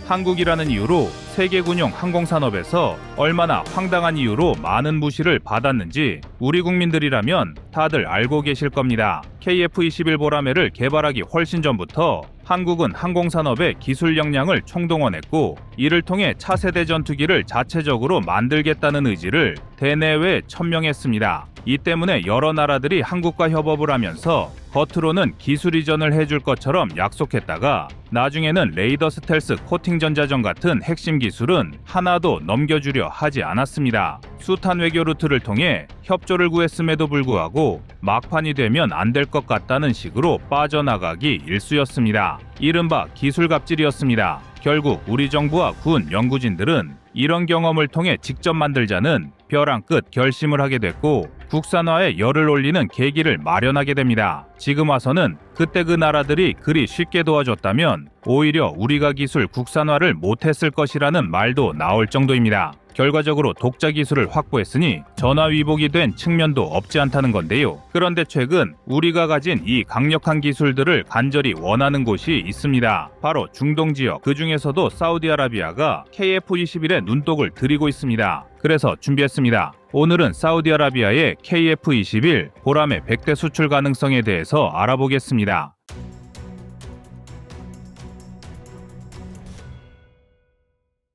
한국이라는 이유로 세계군용 항공산업에서 얼마나 황당한 이유로 많은 무시를 받았는지 우리 국민들이라면 다들 알고 계실 겁니다. KF-21 보라매를 개발하기 훨씬 전부터 한국은 항공산업의 기술 역량을 총동원했고, 이를 통해 차세대 전투기를 자체적으로 만들겠다는 의지를 대내외에 천명했습니다. 이 때문에 여러 나라들이 한국과 협업을 하면서 겉으로는 기술 이전을 해줄 것처럼 약속했다가 나중에는 레이더 스텔스 코팅 전자전 같은 핵심 기술은 하나도 넘겨주려 하지 않았습니다. 숱한 외교 루트를 통해 협조를 구했음에도 불구하고 막판이 되면 안 될 것 같다는 식으로 빠져나가기 일쑤였습니다. 이른바 기술 갑질이었습니다. 결국 우리 정부와 군, 연구진들은 이런 경험을 통해 직접 만들자는 벼랑 끝 결심을 하게 됐고, 국산화에 열을 올리는 계기를 마련하게 됩니다. 지금 와서는 그때 그 나라들이 그리 쉽게 도와줬다면 오히려 우리가 기술 국산화를 못했을 것이라는 말도 나올 정도입니다. 결과적으로 독자 기술을 확보했으니 전화위복이 된 측면도 없지 않다는 건데요. 그런데 최근 우리가 가진 이 강력한 기술들을 간절히 원하는 곳이 있습니다. 바로 중동 지역, 그 중에서도 사우디아라비아가 KF-21에 눈독을 들이고 있습니다. 그래서 준비했습니다. 오늘은 사우디아라비아의 KF-21 보라매 100대 수출 가능성에 대해서 알아보겠습니다.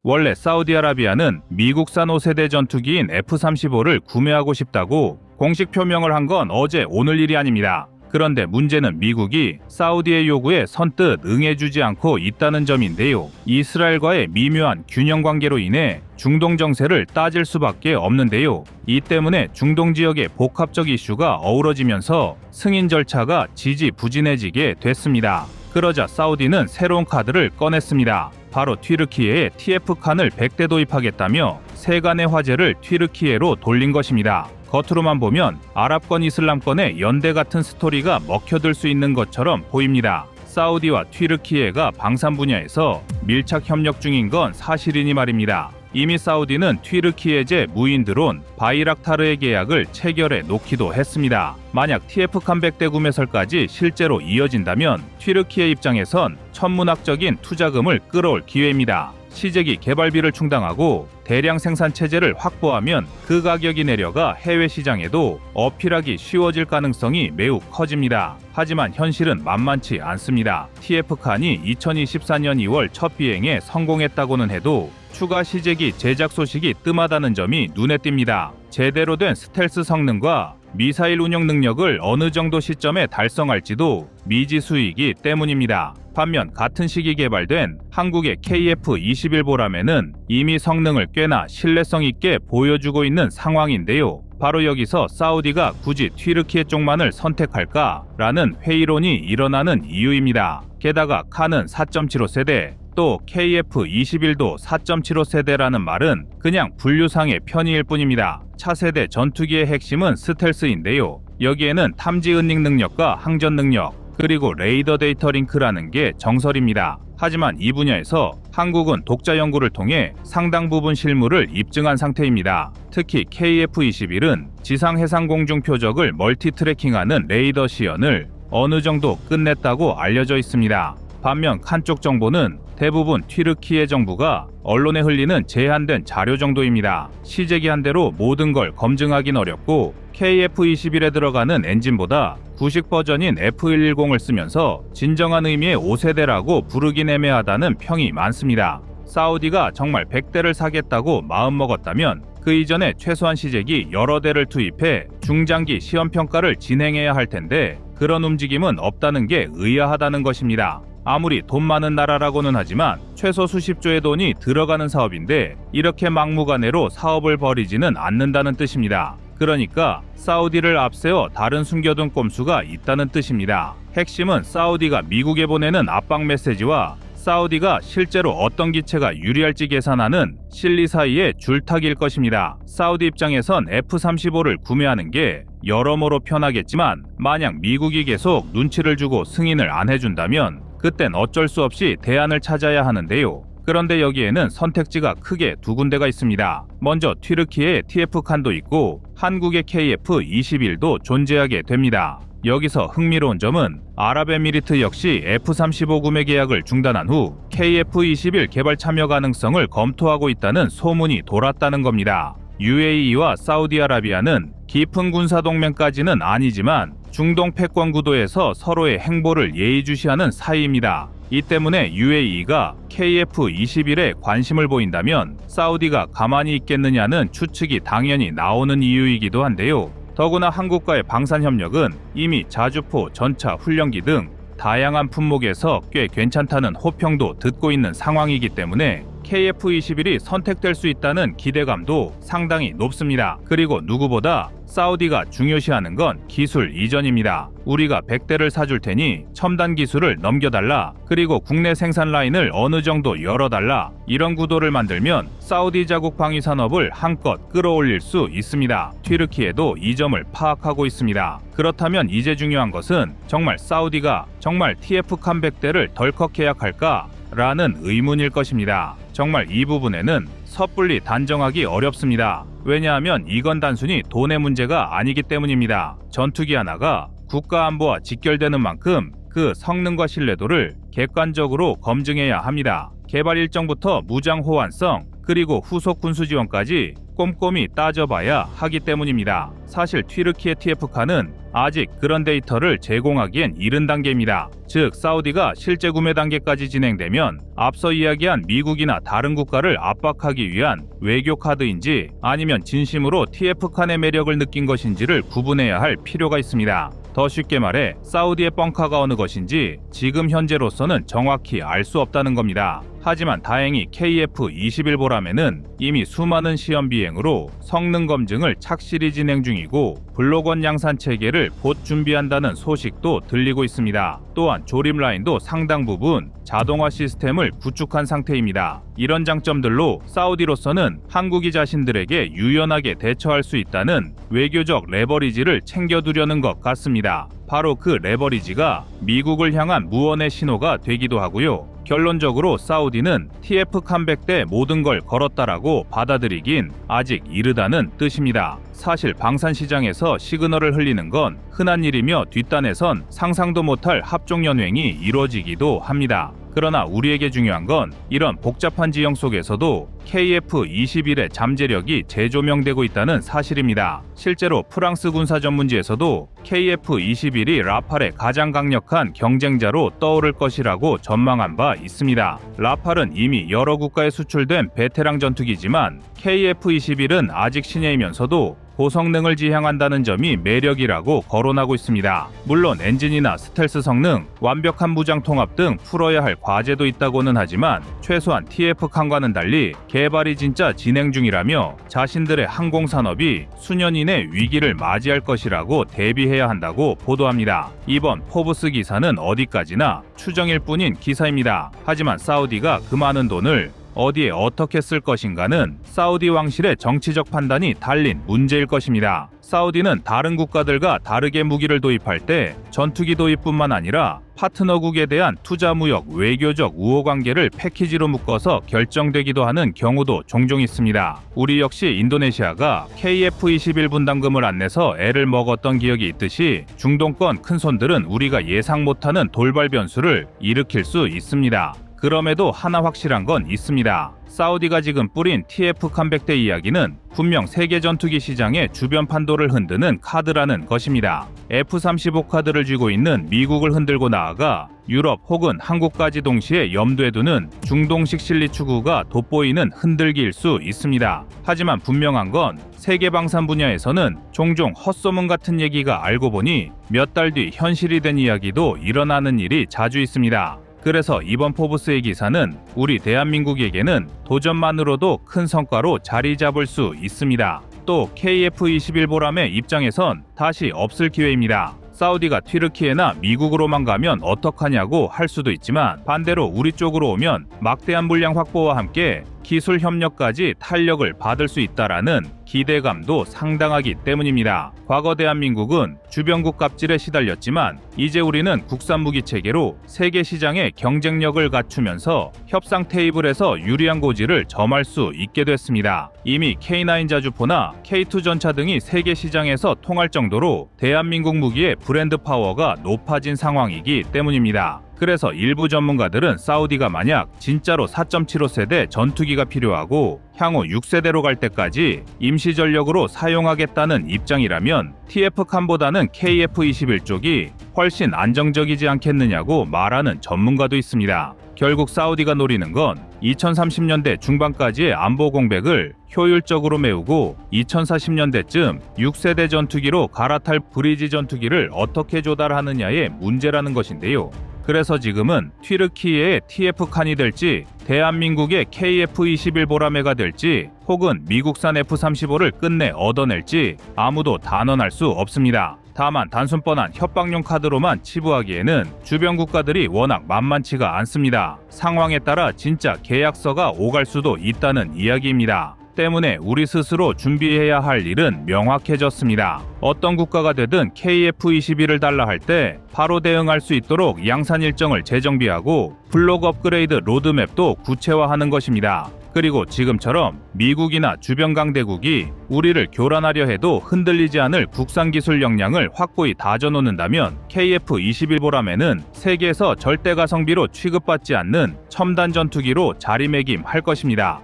원래 사우디아라비아는 미국산 5세대 전투기인 F-35를 구매하고 싶다고 공식 표명을 한 건 어제 오늘 일이 아닙니다. 그런데 문제는 미국이 사우디의 요구에 선뜻 응해주지 않고 있다는 점인데요. 이스라엘과의 미묘한 균형 관계로 인해 중동 정세를 따질 수밖에 없는데요. 이 때문에 중동 지역의 복합적 이슈가 어우러지면서 승인 절차가 지지부진해지게 됐습니다. 그러자 사우디는 새로운 카드를 꺼냈습니다. 바로 튀르키예에 TF-칸을 100대 도입하겠다며 세간의 화제를 튀르키예로 돌린 것입니다. 겉으로만 보면 아랍권 이슬람권의 연대 같은 스토리가 먹혀들 수 있는 것처럼 보입니다. 사우디와 튀르키예가 방산 분야에서 밀착 협력 중인 건 사실이니 말입니다. 이미 사우디는 튀르키예제 무인 드론 바이락타르의 계약을 체결해 놓기도 했습니다. 만약 TF-칸 100대 구매설까지 실제로 이어진다면 튀르키예 입장에선 천문학적인 투자금을 끌어올 기회입니다. 시제기 개발비를 충당하고 대량 생산 체제를 확보하면 그 가격이 내려가 해외 시장에도 어필하기 쉬워질 가능성이 매우 커집니다. 하지만 현실은 만만치 않습니다. TF-칸이 2024년 2월 첫 비행에 성공했다고는 해도 추가 시제기 제작 소식이 뜸하다는 점이 눈에 띕니다. 제대로 된 스텔스 성능과 미사일 운영 능력을 어느 정도 시점에 달성할지도 미지수이기 때문입니다. 반면 같은 시기 개발된 한국의 KF-21 보라매는 이미 성능을 꽤나 신뢰성 있게 보여주고 있는 상황인데요. 바로 여기서 사우디가 굳이 튀르키예 쪽만을 선택할까라는 회의론이 일어나는 이유입니다. 게다가 칸은 4.75세대, 또 KF-21도 4.75세대라는 말은 그냥 분류상의 편의일 뿐입니다. 차세대 전투기의 핵심은 스텔스인데요. 여기에는 탐지 은닉 능력과 항전 능력, 그리고 레이더 데이터 링크라는 게 정설입니다. 하지만 이 분야에서 한국은 독자 연구를 통해 상당 부분 실무를 입증한 상태입니다. 특히 KF-21은 지상 해상 공중 표적을 멀티 트래킹하는 레이더 시연을 어느 정도 끝냈다고 알려져 있습니다. 반면 칸 쪽 정보는 대부분 튀르키예 정부가 언론에 흘리는 제한된 자료 정도입니다. 시제기한 대로 모든 걸 검증하긴 어렵고 KF-21에 들어가는 엔진보다 구식 버전인 F110을 쓰면서 진정한 의미의 5세대라고 부르긴 애매하다는 평이 많습니다. 사우디가 정말 100대를 사겠다고 마음먹었다면 그 이전에 최소한 시제기 여러 대를 투입해 중장기 시험평가를 진행해야 할 텐데 그런 움직임은 없다는 게 의아하다는 것입니다. 아무리 돈 많은 나라라고는 하지만 최소 수십조의 돈이 들어가는 사업인데 이렇게 막무가내로 사업을 벌이지는 않는다는 뜻입니다. 그러니까 사우디를 앞세워 다른 숨겨둔 꼼수가 있다는 뜻입니다. 핵심은 사우디가 미국에 보내는 압박 메시지와 사우디가 실제로 어떤 기체가 유리할지 계산하는 실리 사이의 줄타기일 것입니다. 사우디 입장에선 F-35를 구매하는 게 여러모로 편하겠지만 만약 미국이 계속 눈치를 주고 승인을 안 해준다면 그땐 어쩔 수 없이 대안을 찾아야 하는데요. 그런데 여기에는 선택지가 크게 두 군데가 있습니다. 먼저 튀르키예의 TF-칸도 있고 한국의 KF-21도 존재하게 됩니다. 여기서 흥미로운 점은 아랍에미리트 역시 F-35 구매 계약을 중단한 후 KF-21 개발 참여 가능성을 검토하고 있다는 소문이 돌았다는 겁니다. UAE와 사우디아라비아는 깊은 군사동맹까지는 아니지만 중동 패권 구도에서 서로의 행보를 예의주시하는 사이입니다. 이 때문에 UAE가 KF-21에 관심을 보인다면 사우디가 가만히 있겠느냐는 추측이 당연히 나오는 이유이기도 한데요. 더구나 한국과의 방산협력은 이미 자주포, 전차, 훈련기 등 다양한 품목에서 꽤 괜찮다는 호평도 듣고 있는 상황이기 때문에 KF-21이 선택될 수 있다는 기대감도 상당히 높습니다. 그리고 누구보다 사우디가 중요시하는 건 기술 이전입니다. 우리가 100대를 사줄 테니 첨단 기술을 넘겨달라. 그리고 국내 생산 라인을 어느 정도 열어달라. 이런 구도를 만들면 사우디 자국 방위 산업을 한껏 끌어올릴 수 있습니다. 튀르키예도 이 점을 파악하고 있습니다. 그렇다면 이제 중요한 것은 정말 사우디가 정말 TF-칸 100대를 덜컥 계약할까? 라는 의문일 것입니다. 정말 이 부분에는 섣불리 단정하기 어렵습니다. 왜냐하면 이건 단순히 돈의 문제가 아니기 때문입니다. 전투기 하나가 국가 안보와 직결되는 만큼 그 성능과 신뢰도를 객관적으로 검증해야 합니다. 개발 일정부터 무장 호환성, 그리고 후속 군수 지원까지 꼼꼼히 따져봐야 하기 때문입니다. 사실 튀르키예 TF-칸은 아직 그런 데이터를 제공하기엔 이른 단계입니다. 즉 사우디가 실제 구매 단계까지 진행되면 앞서 이야기한 미국이나 다른 국가를 압박하기 위한 외교 카드인지 아니면 진심으로 TF-칸의 매력을 느낀 것인지를 구분해야 할 필요가 있습니다. 더 쉽게 말해 사우디의 뻥카가 어느 것인지 지금 현재로서는 정확히 알 수 없다는 겁니다. 하지만 다행히 KF-21 보람에는 이미 수많은 시험 비행으로 성능 검증을 착실히 진행 중이고 블록원 양산 체계를 곧 준비한다는 소식도 들리고 있습니다. 또한 조립 라인도 상당 부분 자동화 시스템을 구축한 상태입니다. 이런 장점들로 사우디로서는 한국이 자신들에게 유연하게 대처할 수 있다는 외교적 레버리지를 챙겨두려는 것 같습니다. 바로 그 레버리지가 미국을 향한 무언의 신호가 되기도 하고요. 결론적으로 사우디는 TF-칸 100대 모든 걸 걸었다라고 받아들이긴 아직 이르다는 뜻입니다. 사실 방산시장에서 시그널을 흘리는 건 흔한 일이며 뒷단에선 상상도 못할 합종연횡이 이루어지기도 합니다. 그러나 우리에게 중요한 건 이런 복잡한 지형 속에서도 KF-21의 잠재력이 재조명되고 있다는 사실입니다. 실제로 프랑스 군사 전문지에서도 KF-21이 라팔의 가장 강력한 경쟁자로 떠오를 것이라고 전망한 바 있습니다. 라팔은 이미 여러 국가에 수출된 베테랑 전투기지만 KF-21은 아직 신예이면서도 고성능을 지향한다는 점이 매력이라고 거론하고 있습니다. 물론 엔진이나 스텔스 성능, 완벽한 무장 통합 등 풀어야 할 과제도 있다고는 하지만 최소한 TF-칸과는 달리 개발이 진짜 진행 중이라며 자신들의 항공산업이 수년 이내 위기를 맞이할 것이라고 대비해야 한다고 보도합니다. 이번 포브스 기사는 어디까지나 추정일 뿐인 기사입니다. 하지만 사우디가 그 많은 돈을 어디에 어떻게 쓸 것인가는 사우디 왕실의 정치적 판단이 달린 문제일 것입니다. 사우디는 다른 국가들과 다르게 무기를 도입할 때 전투기 도입뿐만 아니라 파트너국에 대한 투자 무역, 외교적 우호관계를 패키지로 묶어서 결정되기도 하는 경우도 종종 있습니다. 우리 역시 인도네시아가 KF-21 분담금을 안 내서 애를 먹었던 기억이 있듯이 중동권 큰손들은 우리가 예상 못하는 돌발 변수를 일으킬 수 있습니다. 그럼에도 하나 확실한 건 있습니다. 사우디가 지금 뿌린 TF-칸 100대 이야기는 분명 세계 전투기 시장의 주변 판도를 흔드는 카드라는 것입니다. F-35 카드를 쥐고 있는 미국을 흔들고 나아가 유럽 혹은 한국까지 동시에 염두에 두는 중동식 실리 추구가 돋보이는 흔들기일 수 있습니다. 하지만 분명한 건 세계 방산 분야에서는 종종 헛소문 같은 얘기가 알고 보니 몇 달 뒤 현실이 된 이야기도 일어나는 일이 자주 있습니다. 그래서 이번 포브스의 기사는 우리 대한민국에게는 도전만으로도 큰 성과로 자리 잡을 수 있습니다. 또 KF-21 보람의 입장에선 다시 없을 기회입니다. 사우디가 튀르키예나 미국으로만 가면 어떡하냐고 할 수도 있지만 반대로 우리 쪽으로 오면 막대한 물량 확보와 함께 기술 협력까지 탄력을 받을 수 있다라는 기대감도 상당하기 때문입니다. 과거 대한민국은 주변국 갑질에 시달렸지만 이제 우리는 국산 무기 체계로 세계 시장의 경쟁력을 갖추면서 협상 테이블에서 유리한 고지를 점할 수 있게 됐습니다. 이미 K9 자주포나 K2 전차 등이 세계 시장에서 통할 정도로 대한민국 무기의 브랜드 파워가 높아진 상황이기 때문입니다. 그래서 일부 전문가들은 사우디가 만약 진짜로 4.75세대 전투기가 필요하고 향후 6세대로 갈 때까지 임시 전력으로 사용하겠다는 입장이라면 TF-칸보다는 KF-21 쪽이 훨씬 안정적이지 않겠느냐고 말하는 전문가도 있습니다. 결국 사우디가 노리는 건 2030년대 중반까지의 안보 공백을 효율적으로 메우고 2040년대쯤 6세대 전투기로 갈아탈 브리지 전투기를 어떻게 조달하느냐의 문제라는 것인데요. 그래서 지금은 튀르키예의 TF-칸이 될지 대한민국의 KF-21 보라매가 될지 혹은 미국산 F-35를 끝내 얻어낼지 아무도 단언할 수 없습니다. 다만 단순 뻔한 협박용 카드로만 치부하기에는 주변 국가들이 워낙 만만치가 않습니다. 상황에 따라 진짜 계약서가 오갈 수도 있다는 이야기입니다. 때문에 우리 스스로 준비해야 할 일은 명확해졌습니다. 어떤 국가가 되든 KF-21을 달라 할 때 바로 대응할 수 있도록 양산 일정을 재정비하고 블록 업그레이드 로드맵도 구체화하는 것입니다. 그리고 지금처럼 미국이나 주변 강대국이 우리를 교란하려 해도 흔들리지 않을 국산 기술 역량을 확고히 다져놓는다면 KF-21 보라매는 세계에서 절대 가성비로 취급받지 않는 첨단 전투기로 자리매김할 것입니다.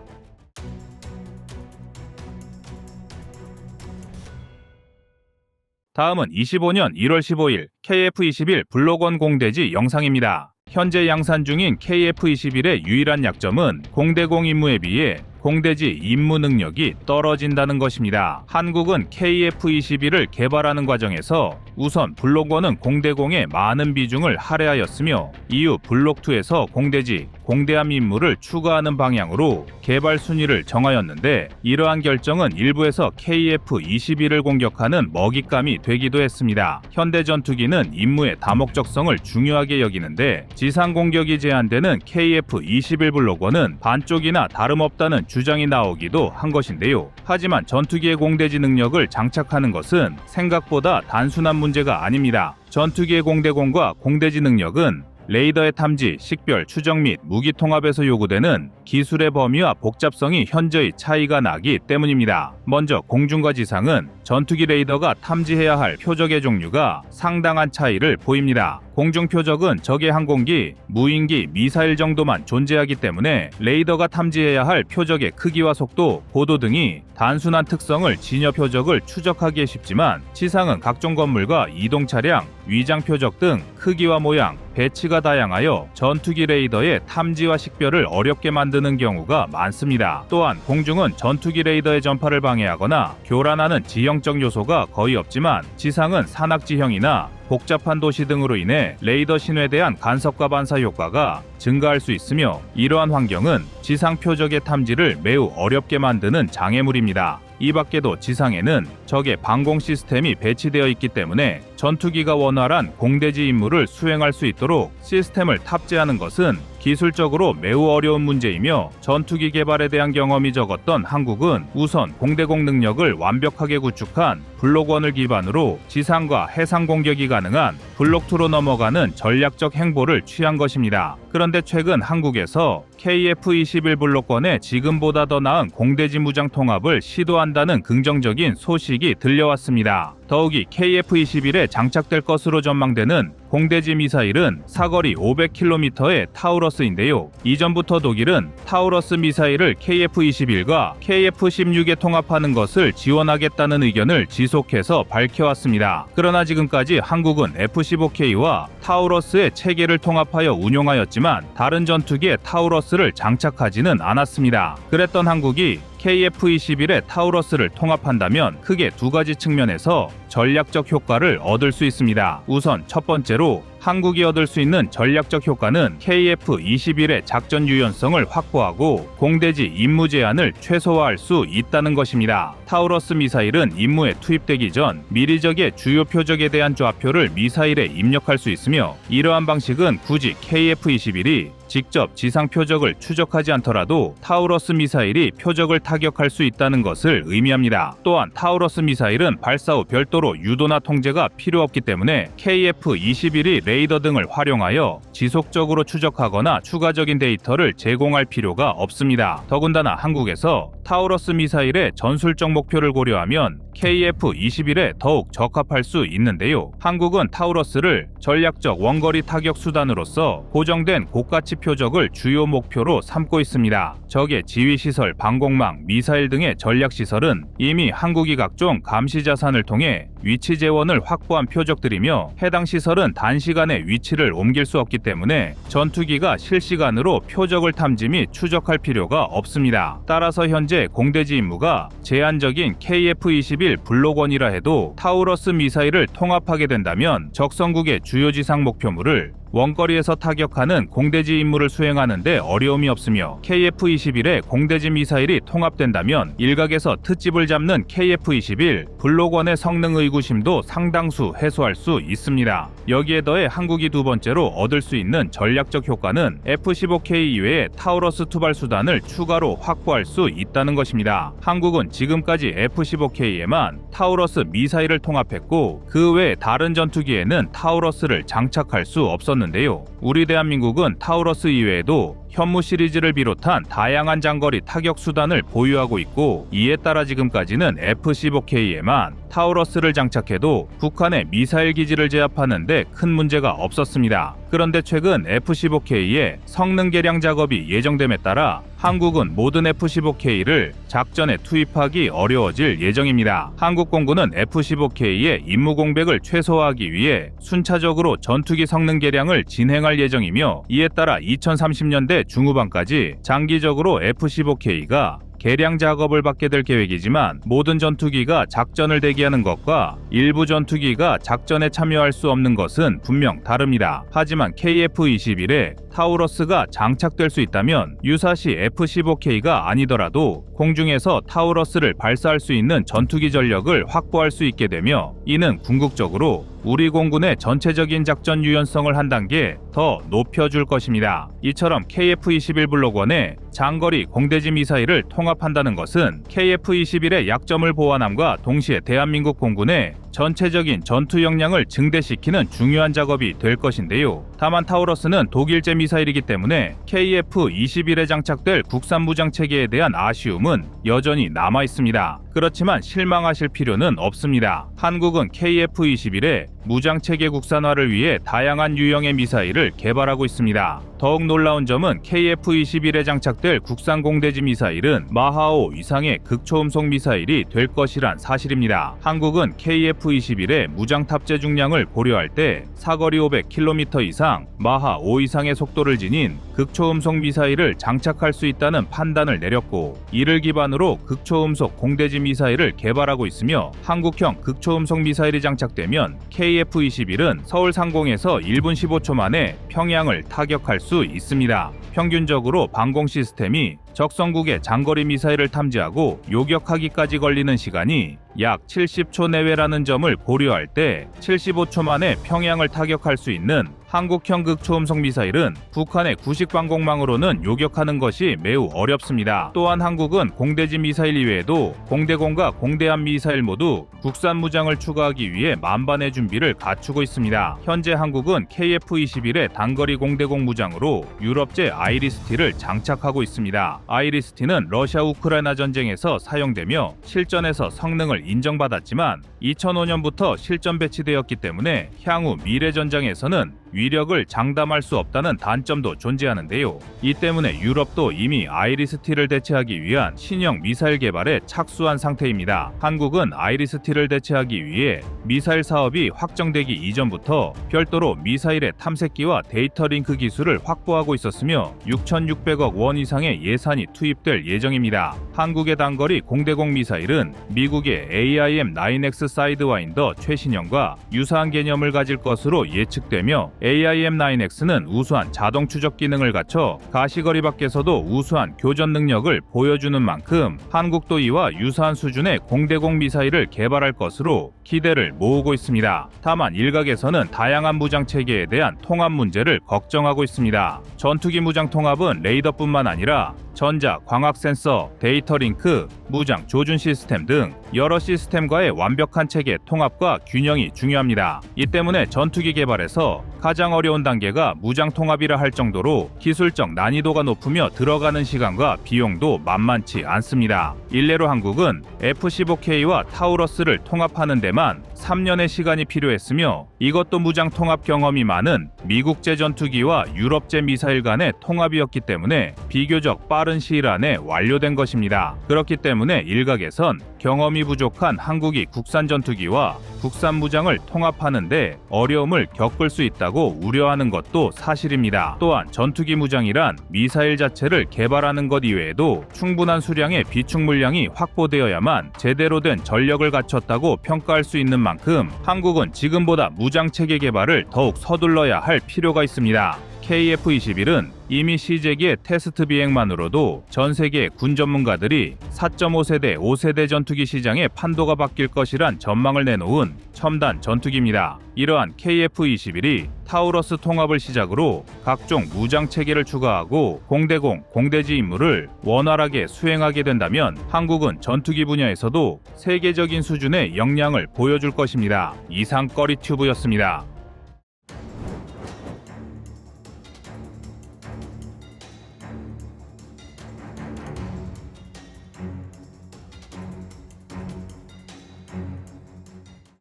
다음은 25년 1월 15일 KF-21 블록1 공대지 영상입니다. 현재 양산 중인 KF-21의 유일한 약점은 공대공 임무에 비해 공대지 임무 능력이 떨어진다는 것입니다. 한국은 KF-21을 개발하는 과정에서 우선 블록1은 공대공에 많은 비중을 할애하였으며 이후 블록2에서 공대지, 공대함 임무를 추가하는 방향으로 개발 순위를 정하였는데 이러한 결정은 일부에서 KF-21을 공격하는 먹잇감이 되기도 했습니다. 현대 전투기는 임무의 다목적성을 중요하게 여기는데 지상 공격이 제한되는 KF-21 블록1은 반쪽이나 다름없다는 주장이 나오기도 한 것인데요. 하지만 전투기의 공대지 능력을 장착하는 것은 생각보다 단순한 문제가 아닙니다. 전투기의 공대공과 공대지 능력은 레이더의 탐지, 식별, 추적 및 무기 통합에서 요구되는 기술의 범위와 복잡성이 현저히 차이가 나기 때문입니다. 먼저 공중과 지상은 전투기 레이더가 탐지해야 할 표적의 종류가 상당한 차이를 보입니다. 공중 표적은 적의 항공기, 무인기, 미사일 정도만 존재하기 때문에 레이더가 탐지해야 할 표적의 크기와 속도, 고도 등이 단순한 특성을 진여 표적을 추적하기에 쉽지만 지상은 각종 건물과 이동 차량, 위장 표적 등 크기와 모양, 배치가 다양하여 전투기 레이더의 탐지와 식별을 어렵게 만드는 경우가 많습니다. 또한 공중은 전투기 레이더의 전파를 방해하거나 교란하는 지형적 요소가 거의 없지만 지상은 산악지형이나 복잡한 도시 등으로 인해 레이더 신호에 대한 간섭과 반사 효과가 증가할 수 있으며 이러한 환경은 지상 표적의 탐지를 매우 어렵게 만드는 장애물입니다. 이 밖에도 지상에는 적의 방공 시스템이 배치되어 있기 때문에 전투기가 원활한 공대지 임무를 수행할 수 있도록 시스템을 탑재하는 것은 기술적으로 매우 어려운 문제이며 전투기 개발에 대한 경험이 적었던 한국은 우선 공대공 능력을 완벽하게 구축한 블록1을 기반으로 지상과 해상 공격이 가능한 블록2로 넘어가는 전략적 행보를 취한 것입니다. 그런데 최근 한국에서 KF-21 블록1의 지금보다 더 나은 공대지 무장 통합을 시도한다는 긍정적인 소식이 들려왔습니다. 더욱이 KF-21에 장착될 것으로 전망되는 공대지 미사일은 사거리 500km의 타우러스인데요. 이전부터 독일은 타우러스 미사일을 KF-21과 KF-16에 통합하는 것을 지원하겠다는 의견을 지속해서 밝혀왔습니다. 그러나 지금까지 한국은 F-15K와 타우러스의 체계를 통합하여 운용하였지만 다른 전투기에 타우러스를 장착하지는 않았습니다. 그랬던 한국이 KF-21의 타우러스를 통합한다면 크게 두 가지 측면에서 전략적 효과를 얻을 수 있습니다. 우선 첫 번째로 한국이 얻을 수 있는 전략적 효과는 KF-21의 작전 유연성을 확보하고 공대지 임무 제한을 최소화할 수 있다는 것입니다. 타우러스 미사일은 임무에 투입되기 전 미리 적의 주요 표적에 대한 좌표를 미사일에 입력할 수 있으며 이러한 방식은 굳이 KF-21이 직접 지상 표적을 추적하지 않더라도 타우러스 미사일이 표적을 타격할 수 있다는 것을 의미합니다. 또한 타우러스 미사일은 발사 후 별도로 유도나 통제가 필요 없기 때문에 KF-21이 레이더 등을 활용하여 지속적으로 추적하거나 추가적인 데이터를 제공할 필요가 없습니다. 더군다나 한국에서 타우러스 미사일의 전술적 목표를 고려하면 KF-21에 더욱 적합할 수 있는데요. 한국은 타우러스를 전략적 원거리 타격 수단으로서 고정된 고가치 표적을 주요 목표로 삼고 있습니다. 적의 지휘시설, 방공망, 미사일 등의 전략시설은 이미 한국이 각종 감시 자산을 통해 위치 재원을 확보한 표적들이며 해당 시설은 단시간에 위치를 옮길 수 없기 때문에 전투기가 실시간으로 표적을 탐지 및 추적할 필요가 없습니다. 따라서 현재 공대지 임무가 제한적인 KF-21 블록1이라 해도 타우러스 미사일을 통합하게 된다면 적성국의 주요 지상 목표물을 원거리에서 타격하는 공대지 임무를 수행하는 데 어려움이 없으며 KF-21에 공대지 미사일이 통합된다면 일각에서 트집을 잡는 KF-21 블록1의 성능 의구심도 상당수 해소할 수 있습니다. 여기에 더해 한국이 두 번째로 얻을 수 있는 전략적 효과는 F-15K 이외의 타우러스 투발 수단을 추가로 확보할 수 있다는 것입니다. 한국은 지금까지 F-15K에만 타우러스 미사일을 통합했고 그 외 다른 전투기에는 타우러스를 장착할 수 없었는데요. 우리 대한민국은 타우러스 이외에도 현무 시리즈를 비롯한 다양한 장거리 타격 수단을 보유하고 있고 이에 따라 지금까지는 F-15K에만 타우러스를 장착해도 북한의 미사일 기지를 제압하는 데 큰 문제가 없었습니다. 그런데 최근 F-15K의 성능 개량 작업이 예정됨에 따라 한국은 모든 F-15K를 작전에 투입하기 어려워질 예정입니다. 한국 공군은 F-15K의 임무 공백을 최소화하기 위해 순차적으로 전투기 성능 개량을 진행할 예정이며 이에 따라 2030년대 중후반까지 장기적으로 F-15K가 개량 작업을 받게 될 계획이지만 모든 전투기가 작전을 대기하는 것과 일부 전투기가 작전에 참여할 수 없는 것은 분명 다릅니다. 하지만 KF-21에 타우러스가 장착될 수 있다면 유사시 F-15K가 아니더라도 공중에서 타우러스를 발사할 수 있는 전투기 전력을 확보할 수 있게 되며 이는 궁극적으로 우리 공군의 전체적인 작전 유연성을 한 단계 더 높여줄 것입니다. 이처럼 KF-21 블록1에 장거리 공대지 미사일을 통합한다는 것은 KF-21의 약점을 보완함과 동시에 대한민국 공군의 전체적인 전투 역량을 증대시키는 중요한 작업이 될 것인데요. 다만 타우러스는 독일제 미사일이기 때문에 KF-21에 장착될 국산 무장 체계에 대한 아쉬움은 여전히 남아 있습니다. 그렇지만 실망하실 필요는 없습니다. 한국은 KF-21의 무장 체계 국산화를 위해 다양한 유형의 미사일을 개발하고 있습니다. 더욱 놀라운 점은 KF-21에 장착될 국산 공대지 미사일은 마하5 이상의 극초음속 미사일이 될 것이란 사실입니다. 한국은 KF-21의 무장 탑재 중량을 고려할 때 사거리 500km 이상, 마하5 이상의 속도를 지닌 극초음속 미사일을 장착할 수 있다는 판단을 내렸고 이를 기반으로 극초음속 공대지 미사일을 개발하고 있으며 한국형 극초음속 미사일이 장착되면 KF-21은 서울 상공에서 1분 15초 만에 평양을 타격할 수 있습니다. 평균적으로 방공 시스템이 적성국의 장거리 미사일을 탐지하고 요격하기까지 걸리는 시간이 약 70초 내외라는 점을 고려할 때 75초 만에 평양을 타격할 수 있는 한국형 극초음속 미사일은 북한의 구식 방공망으로는 요격하는 것이 매우 어렵습니다. 또한 한국은 공대지 미사일 이외에도 공대공과 공대함 미사일 모두 국산 무장을 추가하기 위해 만반의 준비를 갖추고 있습니다. 현재 한국은 KF-21의 단거리 공대공 무장으로 유럽제 아이리스-T를 장착하고 있습니다. 아이리스-T는 러시아 우크라이나 전쟁에서 사용되며 실전에서 성능을 인정받았지만 2005년부터 실전 배치되었기 때문에 향후 미래 전장에서는 위력을 장담할 수 없다는 단점도 존재하는데요. 이 때문에 유럽도 이미 아이리스-T를 대체하기 위한 신형 미사일 개발에 착수한 상태입니다. 한국은 아이리스-T를 대체하기 위해 미사일 사업이 확정되기 이전부터 별도로 미사일의 탐색기와 데이터 링크 기술을 확보하고 있었으며 6,600억 원 이상의 예산이 투입될 예정입니다. 한국의 단거리 공대공 미사일은 미국의 AIM-9X 사이드와인더 최신형과 유사한 개념을 가질 것으로 예측되며 AIM-9X는 우수한 자동 추적 기능을 갖춰 가시거리 밖에서도 우수한 교전 능력을 보여주는 만큼 한국도 이와 유사한 수준의 공대공 미사일을 개발할 것으로 기대를 모으고 있습니다. 다만 일각에서는 다양한 무장 체계에 대한 통합 문제를 걱정하고 있습니다. 전투기 무장 통합은 레이더뿐만 아니라 전자, 광학 센서, 데이터 링크, 무장 조준 시스템 등 여러 시스템과의 완벽한 체계 통합과 균형이 중요합니다. 이 때문에 전투기 개발에서 가장 어려운 단계가 무장 통합이라 할 정도로 기술적 난이도가 높으며 들어가는 시간과 비용도 만만치 않습니다. 일례로 한국은 F-15K와 타우러스를 통합하는 데만 3년의 시간이 필요했으며 이것도 무장 통합 경험이 많은 미국제 전투기와 유럽제 미사일 간의 통합이었기 때문에 비교적 빠른 시일 안에 완료된 것입니다. 그렇기 때문에 일각에선 경험이 부족한 한국이 국산 전투기와 국산 무장을 통합하는데 어려움을 겪을 수 있다고 우려하는 것도 사실입니다. 또한 전투기 무장이란 미사일 자체를 개발하는 것 이외에도 충분한 수량의 비축 물량이 확보되어야만 제대로 된 전력을 갖췄다고 평가할 수 있는 만큼 한국은 지금보다 무장 체계 개발을 더욱 서둘러야 할 필요가 있습니다. KF-21은 이미 시제기의 테스트 비행만으로도 전 세계 군 전문가들이 4.5세대, 5세대 전투기 시장의 판도가 바뀔 것이란 전망을 내놓은 첨단 전투기입니다. 이러한 KF-21이 타우러스 통합을 시작으로 각종 무장 체계를 추가하고 공대공, 공대지 임무를 원활하게 수행하게 된다면 한국은 전투기 분야에서도 세계적인 수준의 역량을 보여줄 것입니다. 이상 꺼리튜브였습니다.